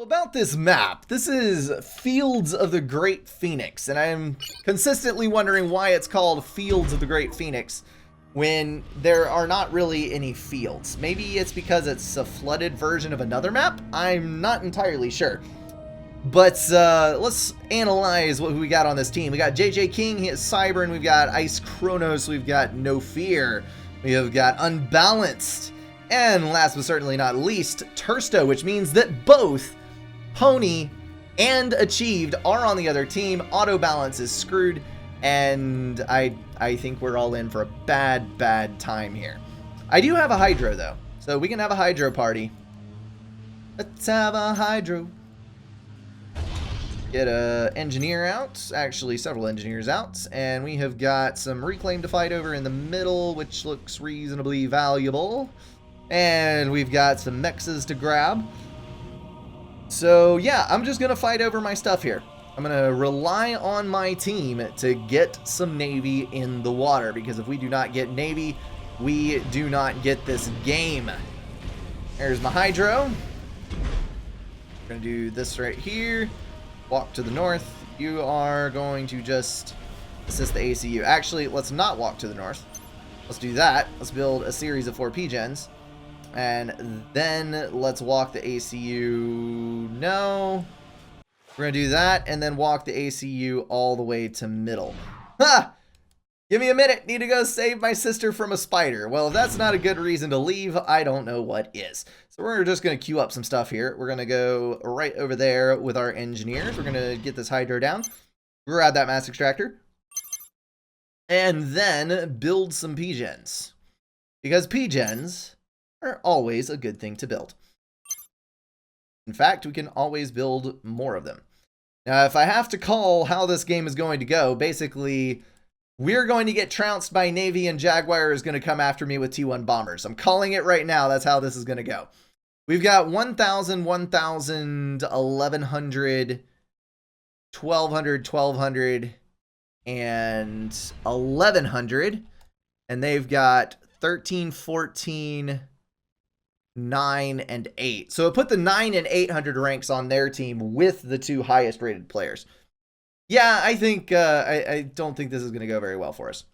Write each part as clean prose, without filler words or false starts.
About this map, this is Fields of the Great Phoenix, and I'm consistently wondering why it's called Fields of the Great Phoenix when there are not really any fields. Maybe it's because it's a flooded version of another map? I'm not entirely sure. But let's analyze what we got on this team. We got JJ King, he has Cyber, and we've got Ice Chronos, we've got No Fear, we have got Unbalanced, and last but certainly not least, Tursto, which means that both Pony and Achieved are on the other team. Auto balance is screwed, and I think we're all in for a bad time here. I do have a Hydro though, so we can have a Hydro party. Let's have a Hydro. Get a engineer out, actually several engineers out, and we have got some reclaim to fight over in the middle, which looks reasonably valuable. And we've got some mexes to grab. So yeah, I'm just gonna fight over my stuff here. I'm gonna rely on my team to get some Navy in the water, because if we do not get Navy, we do not get this game. There's my Hydro. We're gonna do this right here. Walk to the north. You are going to just assist the ACU. Actually, let's not walk to the north. Let's do that. Let's build a series of 4 P-Gens. And then let's walk the ACU. No. We're going to do that and then walk the ACU all the way to middle. Ha! Give me a minute. Need to go save my sister from a spider. Well, if that's not a good reason to leave, I don't know what is. So we're just going to queue up some stuff here. We're going to go right over there with our engineers. We're going to get this Hydro down. Grab that mass extractor. And then build some P-Gens. Because P-Gens are always a good thing to build. In fact, we can always build more of them. Now, if I have to call how this game is going to go, basically, we're going to get trounced by Navy and Jaguar is going to come after me with T1 bombers. I'm calling it right now. That's how this is going to go. We've got 1,000, 1,000, 1,100, 1,200, 1,200, and 1,100. And they've got 13, 14... 9 and 8. So it put the 9 and 800 ranks on their team with the 2 highest rated players. Yeah, I think I don't think this is going to go very well for us.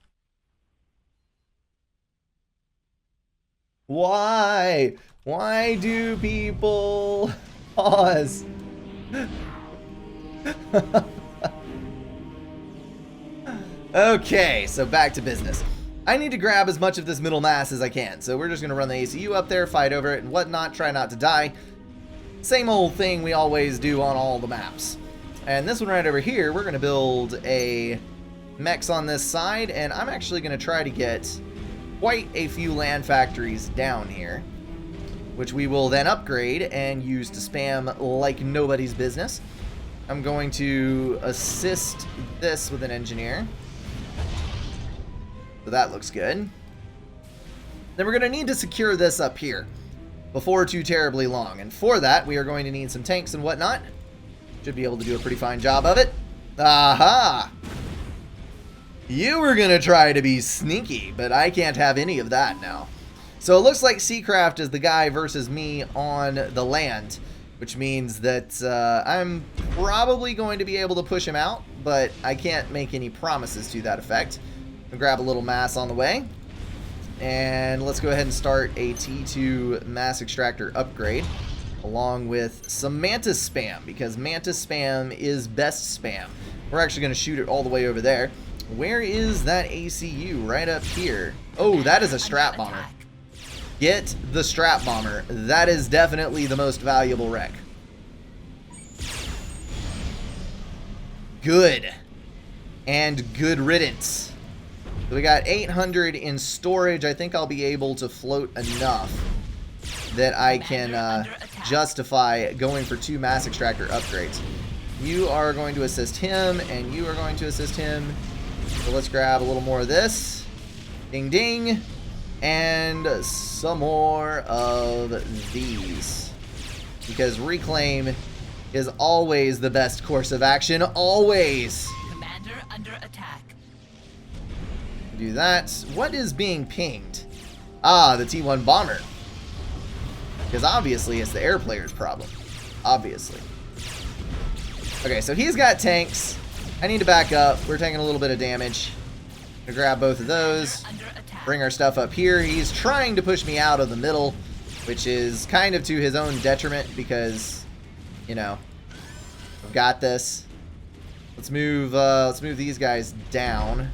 Why do people pause? Okay, so back to business. I need to grab as much of this middle mass as I can, so we're just going to run the ACU up there, fight over it and whatnot, try not to die. Same old thing we always do on all the maps. And this one right over here, we're going to build a mechs on this side, and I'm actually going to try to get quite a few land factories down here, which we will then upgrade and use to spam like nobody's business. I'm going to assist this with an engineer. So that looks good. Then we're going to need to secure this up here before too terribly long. And for that, we are going to need some tanks and whatnot. Should be able to do a pretty fine job of it. Aha! You were going to try to be sneaky, but I can't have any of that now. So it looks like Seacraft is the guy versus me on the land, which means that I'm probably going to be able to push him out, but I can't make any promises to that effect. I'll grab a little mass on the way, and let's go ahead and start a T2 mass extractor upgrade along with some Mantis spam, because Mantis spam is best spam. We're actually going to shoot it all the way over there. Where is that ACU? Right up here. Oh, that is a strap bomber. Get the strap bomber. That is definitely the most valuable wreck. Good. And good riddance. So we got 800 in storage. I think I'll be able to float enough that I can justify going for 2 mass extractor upgrades. You are going to assist him, and you are going to assist him. So let's grab a little more of this. Ding ding. And some more of these. Because reclaim is always the best course of action. Always. Commander under attack. Do that. What is being pinged? Ah, the T1 bomber. Because obviously it's the air player's problem. obviously. Okay, so he's got tanks. I need to back up. We're taking a little bit of damage. Gonna grab both of those. Bring our stuff up here. He's trying to push me out of the middle, which is kind of to his own detriment because, you know, I've got this. Let's move these guys down.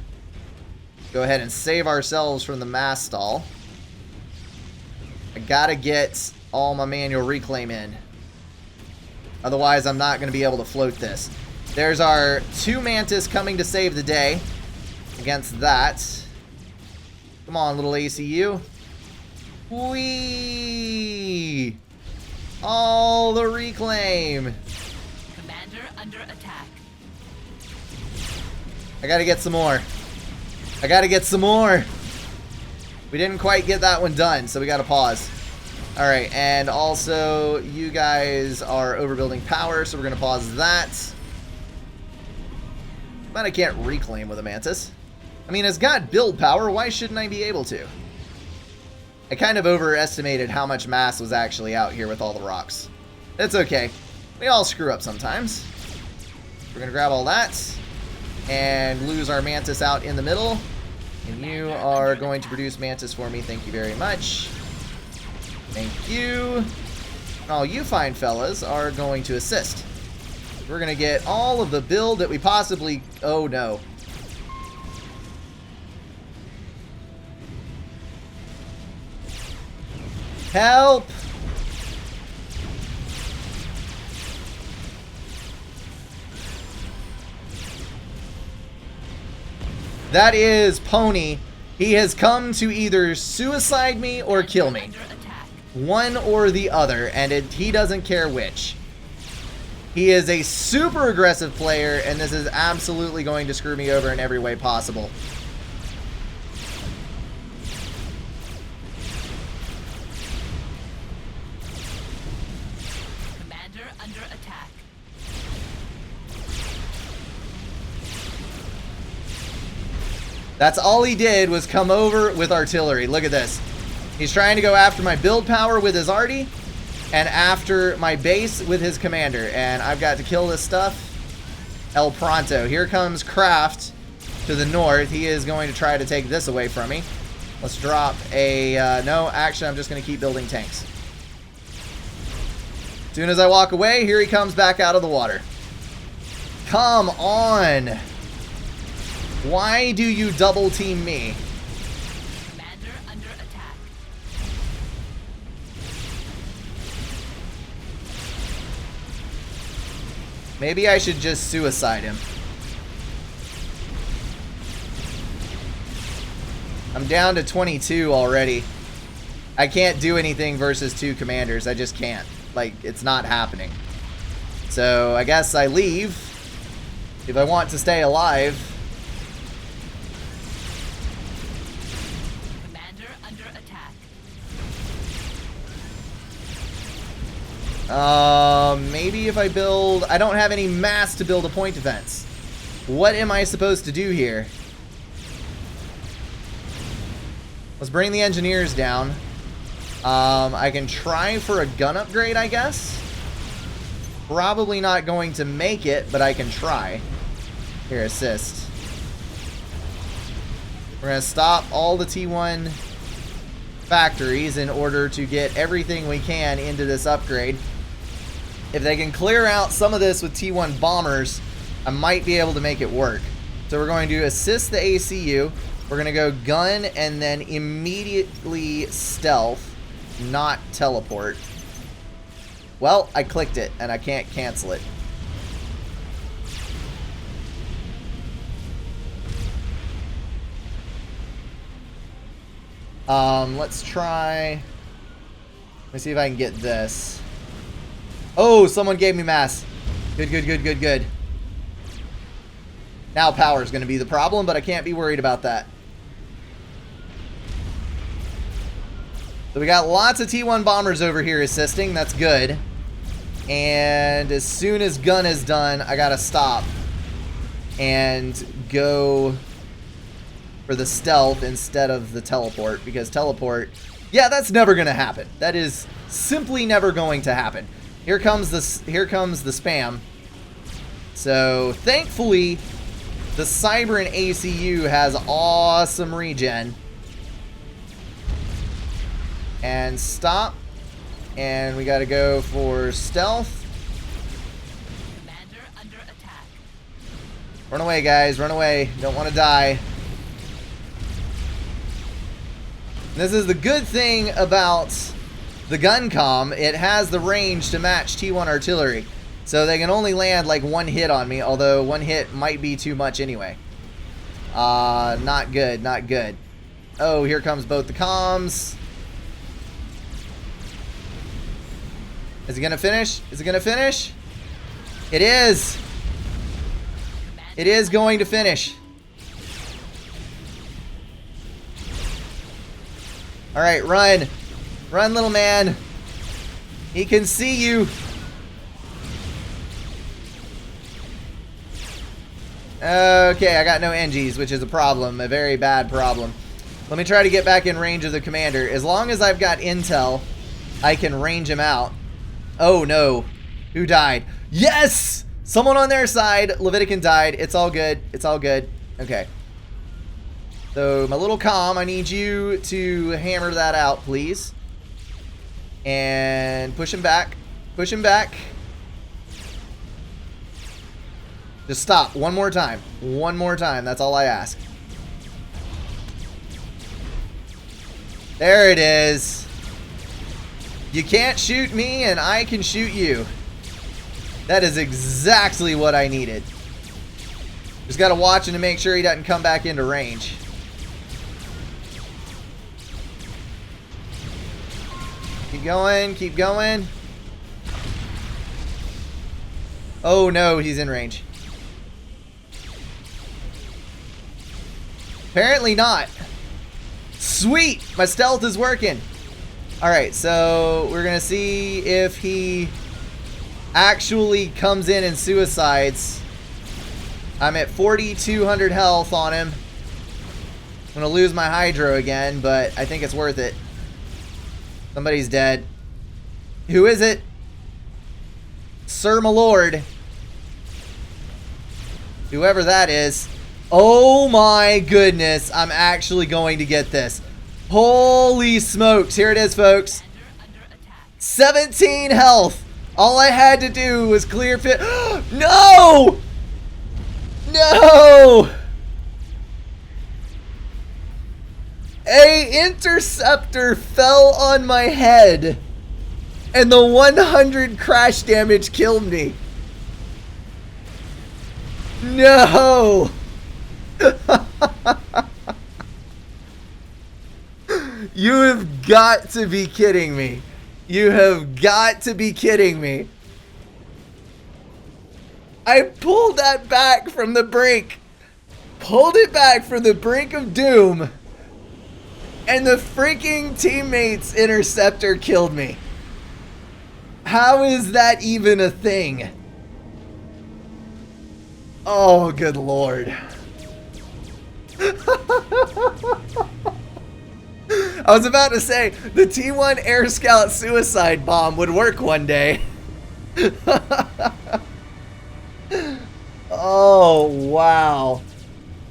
Go ahead and save ourselves from the mass stall. I gotta get all my manual reclaim in. Otherwise, I'm not going to be able to float this. There's our 2 Mantis coming to save the day against that. Come on, little ACU. Whee! All the reclaim. Commander under attack. I got to get some more. I got to get some more. We didn't quite get that one done, so we got to pause. Alright, and also, you guys are overbuilding power, so we're going to pause that. But I can't reclaim with a Mantis. I mean, it's got build power, why shouldn't I be able to? I kind of overestimated how much mass was actually out here with all the rocks. It's okay. We all screw up sometimes. We're going to grab all that, and lose our Mantis out in the middle. And you are going to produce Mantis for me, thank you very much. Thank you. All you fine fellas are going to assist. We're going to get all of the build that we possibly... Oh, no. Help! That is Pony. He has come to either suicide me or kill me. One or the other, and he doesn't care which. He is a super aggressive player, and this is absolutely going to screw me over in every way possible. Commander under attack. That's all he did was come over with artillery. Look at this. He's trying to go after my build power with his arty, and after my base with his commander. And I've got to kill this stuff. El Pronto. Here comes Kraft to the north. He is going to try to take this away from me. Let's drop a... no, actually, I'm just going to keep building tanks. As soon as I walk away, here he comes back out of the water. Come on! Why do you double team me? Commander under attack. Maybe I should just suicide him. I'm down to 22 already. I can't do anything versus 2 commanders. I just can't. Like, it's not happening. So, I guess I leave. If I want to stay alive. Commander under attack. Maybe if I build... I don't have any mass to build a point defense. What am I supposed to do here? Let's bring the engineers down. I can try for a gun upgrade, I guess. Probably not going to make it, but I can try. Here, assist. We're going to stop all the T1 factories in order to get everything we can into this upgrade. If they can clear out some of this with T1 bombers, I might be able to make it work. So we're going to assist the ACU. We're going to go gun and then immediately stealth, not teleport. Well, I clicked it and I can't cancel it. Let's try... Let me see if I can get this. Oh, someone gave me mass. Good, good, good, good, good. Now power is going to be the problem, but I can't be worried about that. So we got lots of T1 bombers over here assisting. That's good. And as soon as gun is done, I got to stop and go for the stealth instead of the teleport, because teleport, yeah, that's never going to happen. That is simply never going to happen. Here comes the spam. So thankfully, the Cybern ACU has awesome regen. And stop. And we gotta go for stealth. Commander under attack. Run away, guys. Run away. Don't want to die. This is the good thing about the gun comm. It has the range to match T1 artillery. So they can only land like one hit on me, although one hit might be too much anyway. Not good, not good. Oh, here comes both the comms. Is it gonna finish? Is it gonna finish? It is! It is going to finish. Alright, run. Run, little man. He can see you. Okay, I got no NGs, which is a problem. A very bad problem. Let me try to get back in range of the commander. As long as I've got intel, I can range him out. Oh, no. Who died? Yes! Someone on their side. Levitican died. It's all good. It's all good. Okay. So, my little comm, I need you to hammer that out, please. And push him back. Push him back. Just stop. One more time. One more time. That's all I ask. There it is. You can't shoot me, and I can shoot you. That is exactly what I needed. Just got to watch him to make sure he doesn't come back into range. Keep going. Keep going. Oh, no. He's in range. Apparently not. Sweet! My stealth is working. Alright, so we're going to see if he actually comes in and suicides. I'm at 4,200 health on him. I'm going to lose my hydro again, but I think it's worth it. Somebody's dead. Who is it? Sir Malord. Whoever that is. Oh my goodness, I'm actually going to get this. Holy smokes, here it is, folks. 17 health. All I had to do was clear fit. No! No! A interceptor fell on my head, and the 100 crash damage killed me. No! You have got to be kidding me. You have got to be kidding me. I pulled that back from the brink. Pulled it back from the brink of doom. And the freaking teammate's interceptor killed me. How is that even a thing? Oh, good lord. I was about to say, the T1 Air Scout suicide bomb would work one day. Oh, wow.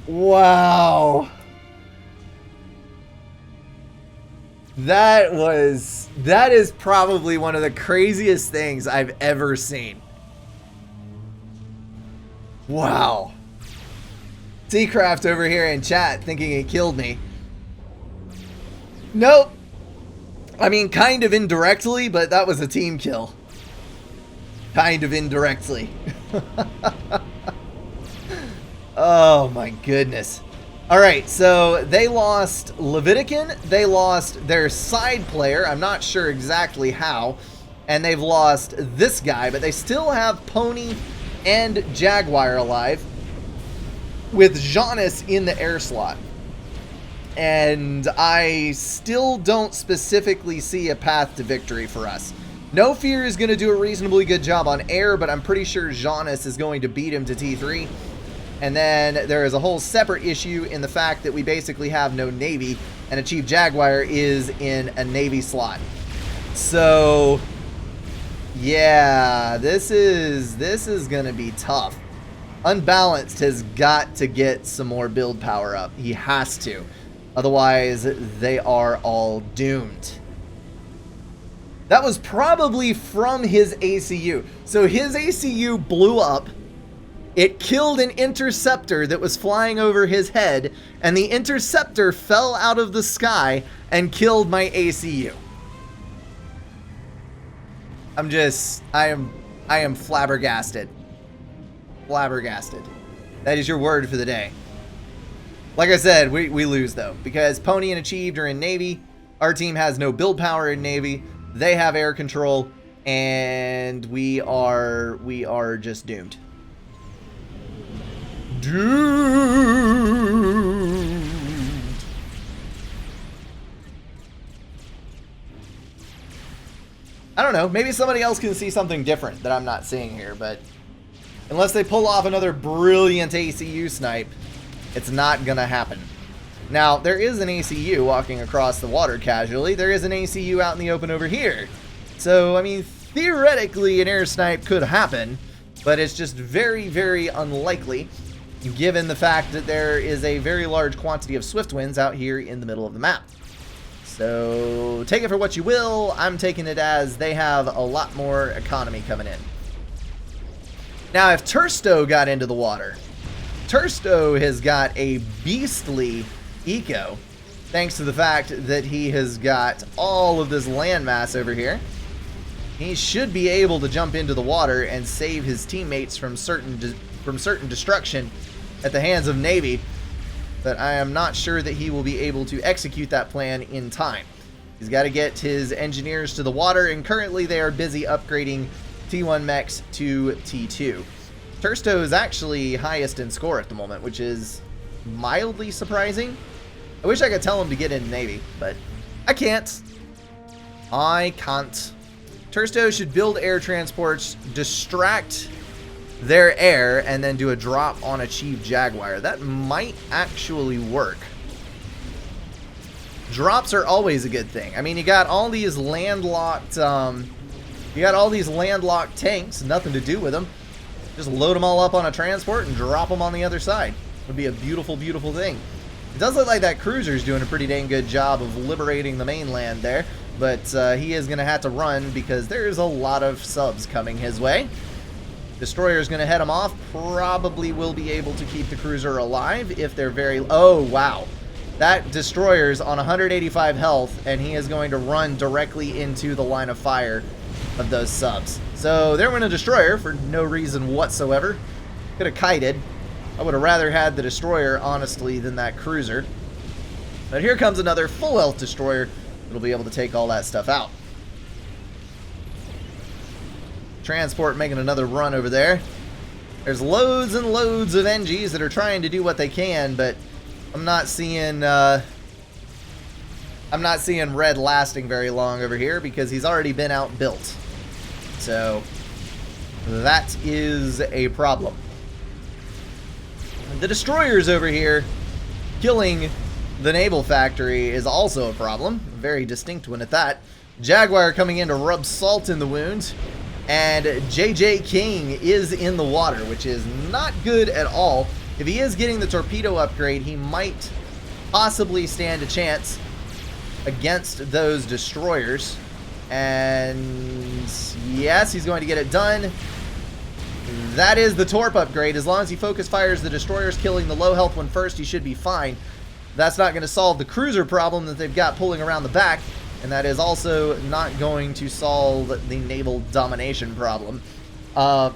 Wow. That is probably one of the craziest things I've ever seen. Wow. Seacraft over here in chat thinking he killed me. Nope. I mean, kind of indirectly, but that was a team kill. Kind of indirectly. Oh my goodness. Alright, so they lost Levitican, they lost their side player, I'm not sure exactly how, and they've lost this guy, but they still have Pony and Jaguar alive, with Janus in the air slot. And I still don't specifically see a path to victory for us. No Fear is going to do a reasonably good job on air, but I'm pretty sure Janus is going to beat him to T3. And then there is a whole separate issue in the fact that we basically have no Navy, and a Chief Jaguar is in a Navy slot. So Yeah, this is gonna be tough. Unbalanced has got to get some more build power up. He has to. Otherwise, they are all doomed. That was probably from his ACU. So his ACU blew up. It killed an interceptor that was flying over his head, and the interceptor fell out of the sky and killed my ACU. I am flabbergasted. Flabbergasted. That is your word for the day. Like I said, we lose though, because Pony and Achieved are in Navy. Our team has no build power in Navy. They have air control, and we are just doomed. Doomed. I don't know. Maybe somebody else can see something different that I'm not seeing here, but unless they pull off another brilliant ACU snipe, it's not gonna happen. Now, there is an ACU walking across the water casually. There is an ACU out in the open over here. So, I mean, theoretically, an air snipe could happen, but it's just very, very unlikely, given the fact that there is a very large quantity of swift winds out here in the middle of the map. So, take it for what you will. I'm taking it as they have a lot more economy coming in. Now, if Tursto got into the water, Tursto has got a beastly eco, thanks to the fact that he has got all of this landmass over here. He should be able to jump into the water and save his teammates from certain destruction at the hands of Navy, but I am not sure that he will be able to execute that plan in time. He's got to get his engineers to the water, and currently they are busy upgrading T1 mechs to T2. Tursto is actually highest in score at the moment, which is mildly surprising. I wish I could tell him to get in Navy, but I can't. I can't. Tursto should build air transports, distract their air, and then do a drop on Achieved Jaguar. That might actually work. Drops are always a good thing. I mean, you got all these landlocked, tanks, nothing to do with them. Just load them all up on a transport and drop them on the other side. It would be a beautiful, beautiful thing. It does look like that cruiser's doing a pretty dang good job of liberating the mainland there, but he is going to have to run because there's a lot of subs coming his way. Destroyer's going to head him off. Probably will be able to keep the cruiser alive if they're very... Oh, wow. That destroyer's on 185 health, and he is going to run directly into the line of fire of those subs. So there went a destroyer for no reason whatsoever. Could have kited. I would have rather had the destroyer, honestly, than that cruiser. But here comes another full health destroyer that'll be able to take all that stuff out. Transport making another run over there. There's loads and loads of NGs that are trying to do what they can, but I'm not seeing Red lasting very long over here because he's already been outbuilt. So that is a problem. The destroyers over here killing the naval factory is also a problem. A very distinct one at that. Jaguar coming in to rub salt in the wound. And JJ King is in the water, which is not good at all. If he is getting the torpedo upgrade, he might possibly stand a chance against those destroyers. And yes, he's going to get it done. That is the torp upgrade. As long as he focus fires the destroyers, killing the low health one first, he should be fine. That's not going to solve the cruiser problem that they've got pulling around the back. And that is also not going to solve the naval domination problem. I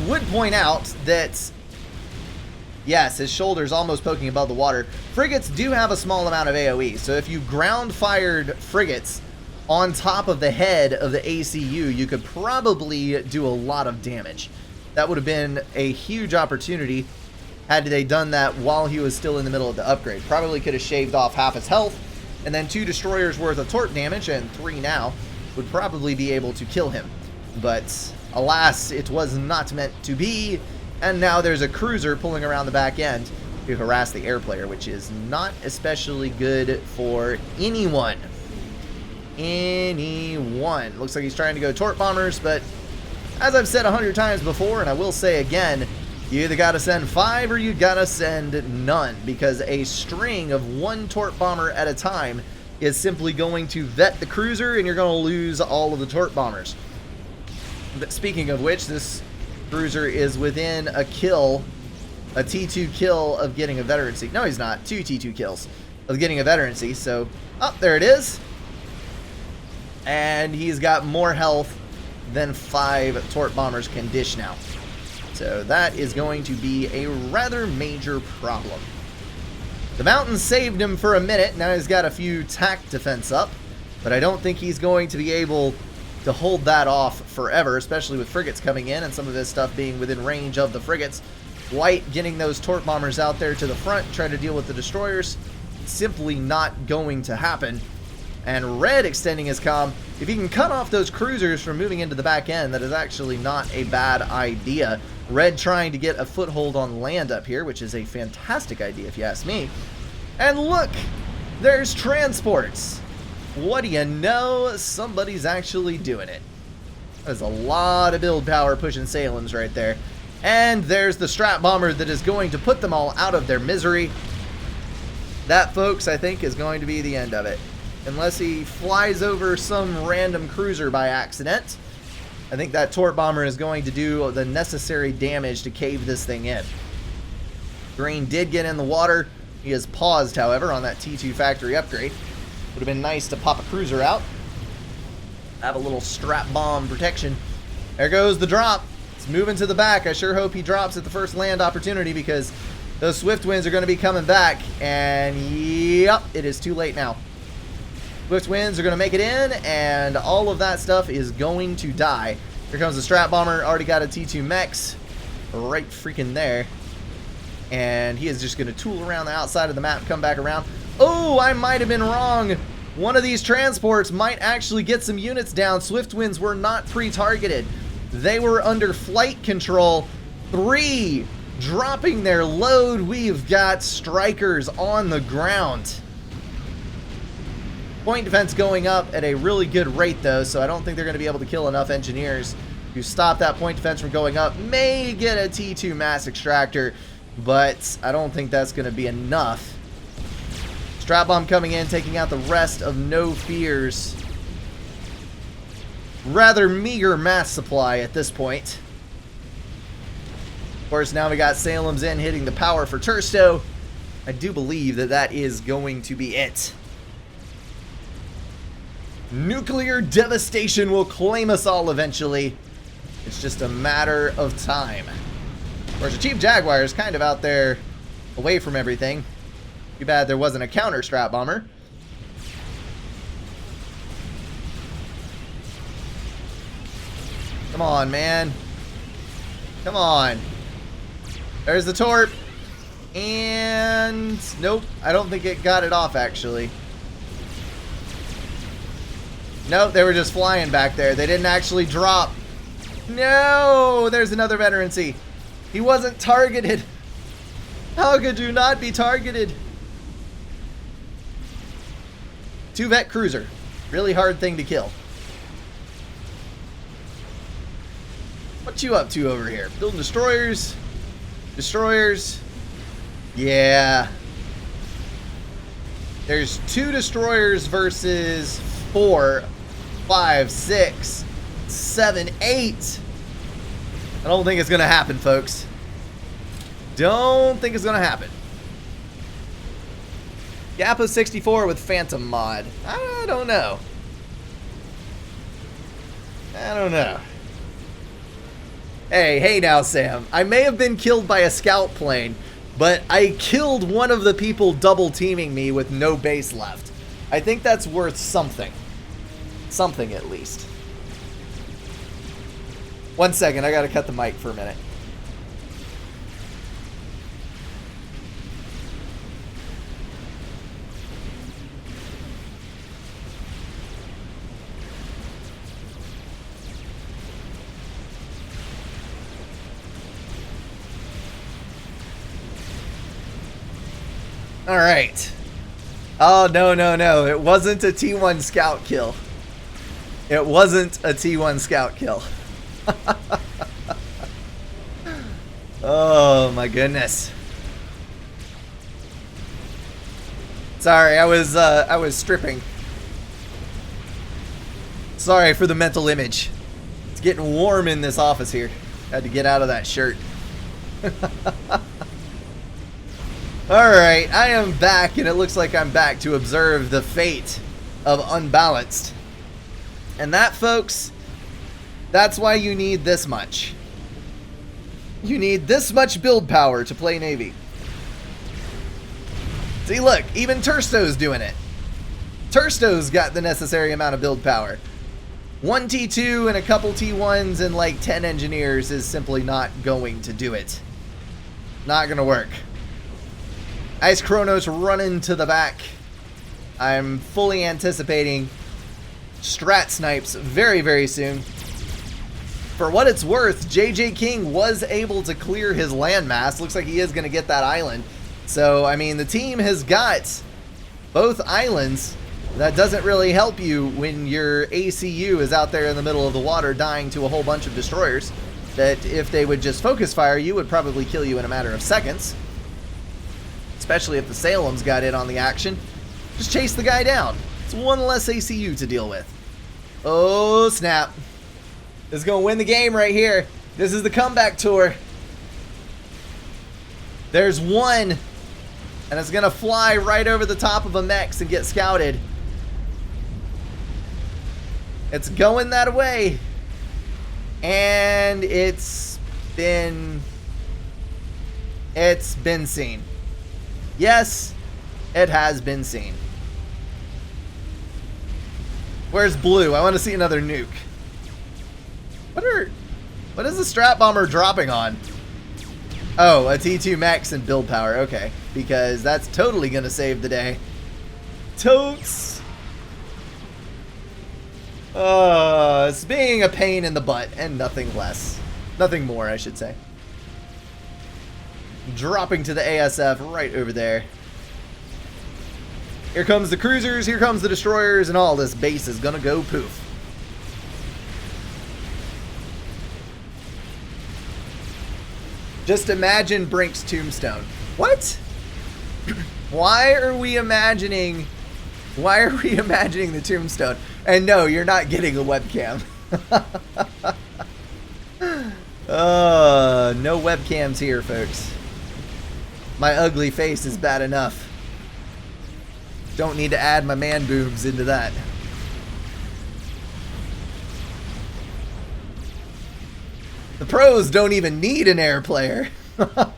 would point out that, yes, his shoulder's almost poking above the water. Frigates do have a small amount of AoE, so if you ground-fired frigates on top of the head of the ACU, you could probably do a lot of damage. That would have been a huge opportunity had they done that while he was still in the middle of the upgrade. Probably could have shaved off half his health, and then 2 destroyers worth of torp damage, and 3 now, would probably be able to kill him. But alas, it was not meant to be, and now there's a cruiser pulling around the back end to harass the air player, which is not especially good for anyone. anyone. Looks like he's trying to go torp bombers, but as I've said 100 times before, and I will say again, you either gotta send 5 or you gotta send none, because a string of 1 torp bomber at a time is simply going to vet the cruiser, and you're going to lose all of the torp bombers. But speaking of which, this cruiser is within a kill, a T2 kill of getting a veterancy. No, he's not. 2 T2 kills of getting a veterancy. So, oh, there it is. And he's got more health than 5 torp bombers can dish now. So that is going to be a rather major problem. The mountain saved him for a minute. Now he's got a few tack defense up, but I don't think he's going to be able to hold that off forever, especially with frigates coming in and some of his stuff being within range of the frigates. White getting those torp bombers out there to the front, try to deal with the destroyers, simply not going to happen. And Red extending his comm. If he can cut off those cruisers from moving into the back end, that is actually not a bad idea. Red trying to get a foothold on land up here, which is a fantastic idea if you ask me. And look, there's transports. What do you know? Somebody's actually doing it. There's a lot of build power pushing Salem's right there. And there's the strat bomber that is going to put them all out of their misery. That, folks, I think is going to be the end of it. Unless he flies over some random cruiser by accident, I think that torp bomber is going to do the necessary damage to cave this thing in. Green did get in the water. He has paused, however, on that T2 factory upgrade. Would have been nice to pop a cruiser out. Have a little strap bomb protection. There goes the drop. It's moving to the back. I sure hope he drops at the first land opportunity, because those swift winds are going to be coming back. And yep, it is too late now. Swift winds are going to make it in, and all of that stuff is going to die. Here comes the strat bomber. Already got a T2 mechs right freaking there. And he is just going to tool around the outside of the map and come back around. Oh, I might have been wrong. One of these transports might actually get some units down. Swift winds were not pre-targeted. They were under flight control. 3 dropping their load. We've got strikers on the ground. Point defense going up at a really good rate, though, so I don't think they're going to be able to kill enough engineers to stop that point defense from going up. May get a T2 mass extractor, but I don't think that's going to be enough. Strat bomb coming in, taking out the rest of No Fear's rather meager mass supply at this point. Of course, now we got Salem's in hitting the power for Tursto. I do believe that that is going to be it. Nuclear devastation will claim us all eventually. It's just a matter of time. Of course, the Chief Jaguar is kind of out there away from everything. Too bad there wasn't a counter strat bomber. Come on, man. Come on. There's the torp. And nope, I don't think it got it off, actually. Nope, they were just flying back there. They didn't actually drop. No, there's another veterancy. He wasn't targeted. How could you not be targeted? 2 vet cruiser. Really hard thing to kill. What you up to over here? Building destroyers? Destroyers? Yeah. There's 2 destroyers versus 4, 5, 6, 7, 8. I don't think it's going to happen, folks. Don't think it's going to happen. Yappa 64 with Phantom mod. I don't know. I don't know. Hey now, Sam. I may have been killed by a scout plane, but I killed one of the people double teaming me with no base left. I think that's worth something. Something, at least. 1 second, I gotta cut the mic for a minute. Alright. Oh, no. It wasn't a T1 scout kill. It wasn't a T1 scout kill. Oh my goodness. Sorry, I was stripping. Sorry for the mental image. It's getting warm in this office here. Had to get out of that shirt. Alright, I am back, and it looks like I'm back to observe the fate of Unbalanced. And that, folks, that's why you need this much. You need this much build power to play Navy. See, look, even Tursto's doing it. Tursto's got the necessary amount of build power. 1 T2 and a couple T1s and like 10 engineers is simply not going to do it. Not gonna work. Ice Chronos running to the back. I'm fully anticipating strat snipes very, very soon. For what it's worth, JJ King was able to clear his landmass. Looks like he is going to get that island. So, I mean, the team has got both islands. That doesn't really help you when your ACU is out there in the middle of the water dying to a whole bunch of destroyers. That if they would just focus fire, you would probably kill you in a matter of seconds. Especially if the Salem's got in on the action. Just chase the guy down. It's one less ACU to deal with. Oh, snap. This is going to win the game right here. This is the comeback tour. There's one. And it's going to fly right over the top of a Mex and get scouted. It's going that way. And it's been seen. Yes, it has been seen. Where's blue? I want to see another nuke. What is the strat bomber dropping on? Oh, a T2 max and build power. Okay, because that's totally gonna save the day. Totes. It's being a pain in the butt and nothing less. Nothing more, I should say. Dropping to the ASF right over there. Here comes the cruisers, here comes the destroyers, and all this base is gonna go poof. Just imagine Brink's tombstone. What? Why are we imagining the tombstone? And no, you're not getting a webcam. No webcams here, folks. My ugly face is bad enough. Don't need to add my man boobs into that. The pros don't even need an air player. Come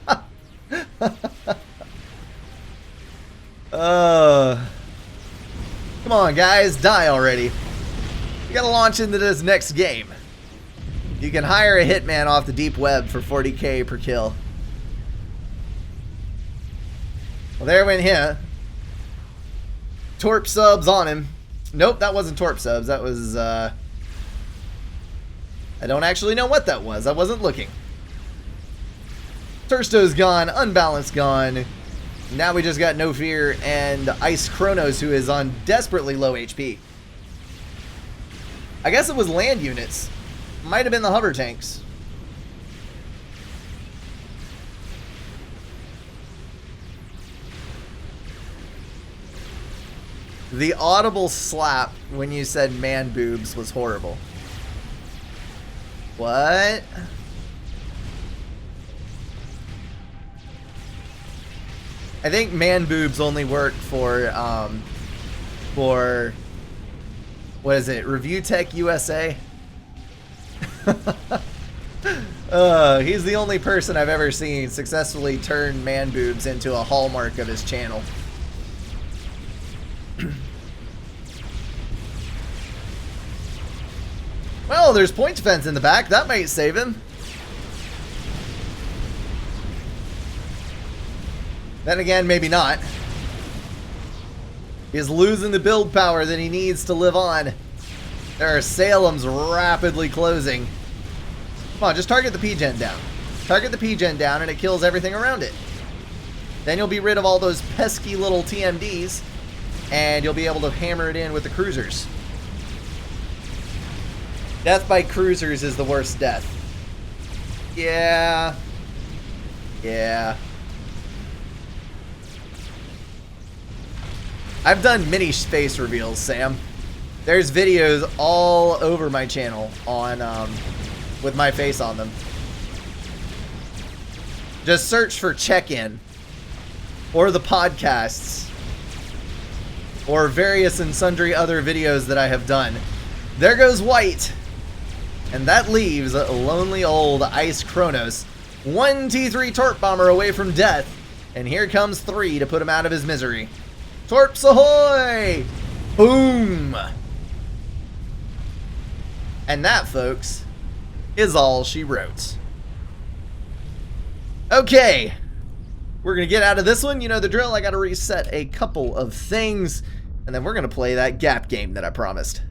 on, guys, die already. You gotta launch into this next game. You can hire a hitman off the deep web for 40k per kill. Well, there went him. Torp subs on him. Nope, that wasn't Torp subs. That was, I don't actually know what that was. I wasn't looking. Tursto's gone. Unbalanced gone. Now we just got No Fear and Ice Chronos, who is on desperately low HP. I guess it was land units. Might have been the hover tanks. The audible slap when you said man boobs was horrible. What? I think man boobs only work for what is it? Review Tech USA? He's the only person I've ever seen successfully turn man boobs into a hallmark of his channel. Well, there's point defense in the back. That might save him. Then again, maybe not. He's losing the build power that he needs to live on. There are Salem's rapidly closing. Come on, just target the P-Gen down. Target the P-Gen down and it kills everything around it. Then you'll be rid of all those pesky little TMDs and you'll be able to hammer it in with the cruisers. Death by cruisers is the worst death. Yeah. Yeah. I've done many space reveals, Sam. There's videos all over my channel on with my face on them. Just search for check-in or the podcasts or various and sundry other videos that I have done. There goes White. And that leaves a lonely old Ice Kronos. 1 T3 Torp Bomber away from death. And here comes 3 to put him out of his misery. Torps ahoy! Boom! And that, folks, is all she wrote. Okay. We're going to get out of this one. You know the drill. I got to reset a couple of things. And then we're going to play that gap game that I promised.